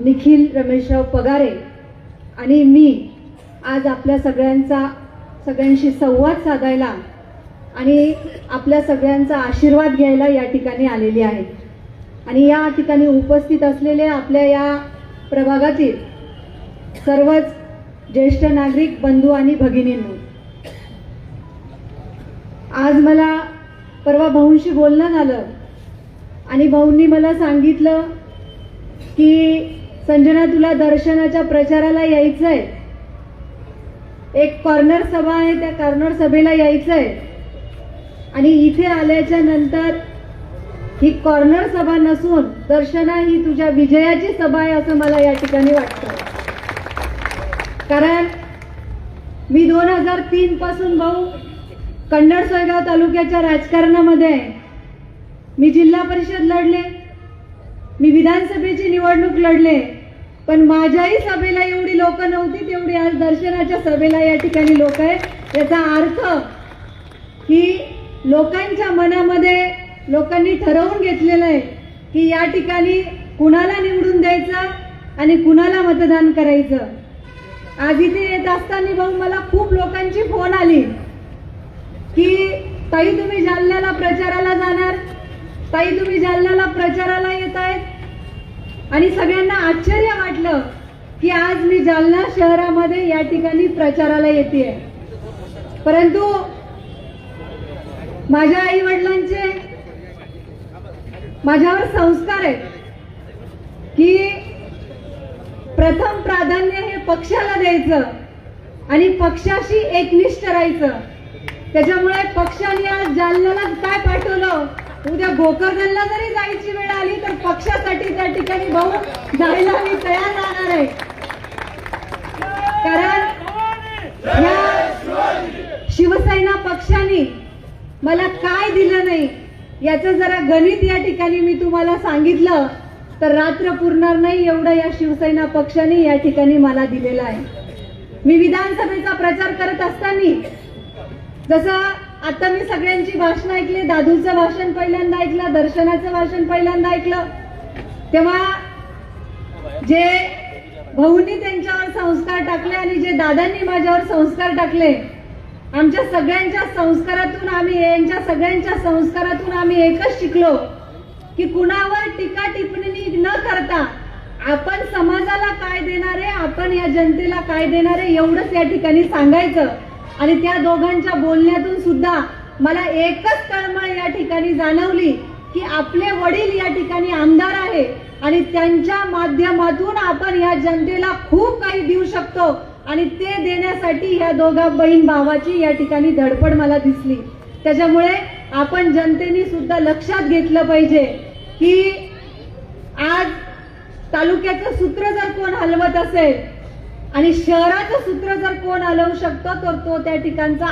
निखिल रमेशराव पगारे आणि मी आज आपल्या सगळ्यांशी संवाद साधायला आणि आपल्या सगळ्यांचा आशीर्वाद घ्यायला या ठिकाणी आलेली आहे। आणि या ठिकाणी उपस्थित असलेले आपल्या या प्रभागातील सर्वच ज्येष्ठ नागरिक बंधू आणि भगिनींनो, आज मला परवा भाऊंशी बोलणं झालं आणि भाऊंनी मला सांगितलं की संजना, तुला दर्शनाच्या प्रचाराला यायचंय, एक कॉर्नर सभा आहे, त्या कॉर्नर सभेला यायचंय आणि इथे आल्याच्या नंतर ही कॉर्नर सभा नसून दर्शना ही तुझ्या विजयाची सभा आहे असं मला या ठिकाणी वाटतं। कारण मी 2003 पासून भाऊ कन्नड सोयगाव तालुक्याच्या राजकारणामध्ये आहे। मी जिल्हा परिषद लढले, मी विधानसभेची निवडणूक लढले, पण माझ्याही सभेला एवढी लोक नव्हती तेवढी आज दर्शनाच्या सभेला या ठिकाणी लोक आहेत। याचा अर्थ की लोकांच्या मनामध्ये लोकांनी ठरवून घेतलेलं आहे की या ठिकाणी कुणाला निवडून द्यायचं आणि कुणाला मतदान करायचं। आज इथे येत असताना भाऊ मला खूप लोकांची फोन आली की ताई तुम्ही जालन्याला प्रचाराला जाणार, ताई तुम्ही जालन्याला प्रचाराला येत आहेत। आणि सगळ्यांना आश्चर्य वाटलं की आज मी जालना शहरामध्ये या ठिकाणी प्रचाराला येते। परंतु माझ्या आई वडिलांचे माझ्यावर संस्कार आहेत की प्रथम प्राधान्य हे पक्षाला द्यायचं आणि पक्षाशी एकनिष्ठ राहायचं। त्याच्यामुळे पक्षाने आज जालन्याला काय पाठवलं, उद्या गोकर्णला जरी जायची वेळ आली तर पक्षासाठी त्या ठिकाणी भाऊ जायला मी तयार राहणार आहे। कारण या शिवसेना पक्षाने मला काय दिलं नाही याचं जरा गणित या ठिकाणी मी तुम्हाला सांगितलं तर रात्र पुरणार नाही, एवढं या शिवसेना पक्षाने या ठिकाणी मला दिलेलं आहे। मी विधानसभेचा प्रचार करत असताना जसं आता मी सगळ्यांची भाषण ऐकली, दादूचं भाषण पहिल्यांदा ऐकलं, दर्शनाचं भाषण पहिल्यांदा ऐकलं, तेव्हा जे भाऊंनी त्यांच्यावर संस्कार टाकले आणि जे दादांनी माझ्यावर संस्कार टाकले, आमच्या सगळ्यांच्या संस्कारातून यांच्या सगळ्यांच्या संस्कारातून आम्ही एकच शिकलो की कुणावर टीका टिप्पणी न करता आपण समाजाला काय देणारे, आपण या जनतेला काय देणारे एवढंच या ठिकाणी सांगायचं। आणि त्या दोघांच्या बोलण्यातून सुद्धा मला एकच तळमळ या ठिकाणी जाणवली की आपले वडील या ठिकाणी आमदार आहे आणि त्यांच्या माध्यमातून आपण या जनतेला खूप काही देऊ शकतो आणि ते देण्यासाठी या दोघा बहीण भावाची या ठिकाणी धडपड मला दिसली। त्याच्यामुळे आपण जनतेने सुद्धा लक्षात घेतलं पाहिजे की आज तालुक्याचं सूत्र जर कोण हलवत असेल आणि शहराचं सूत्र जर कोण हलवू शकतो तर तो त्या ठिकाणचा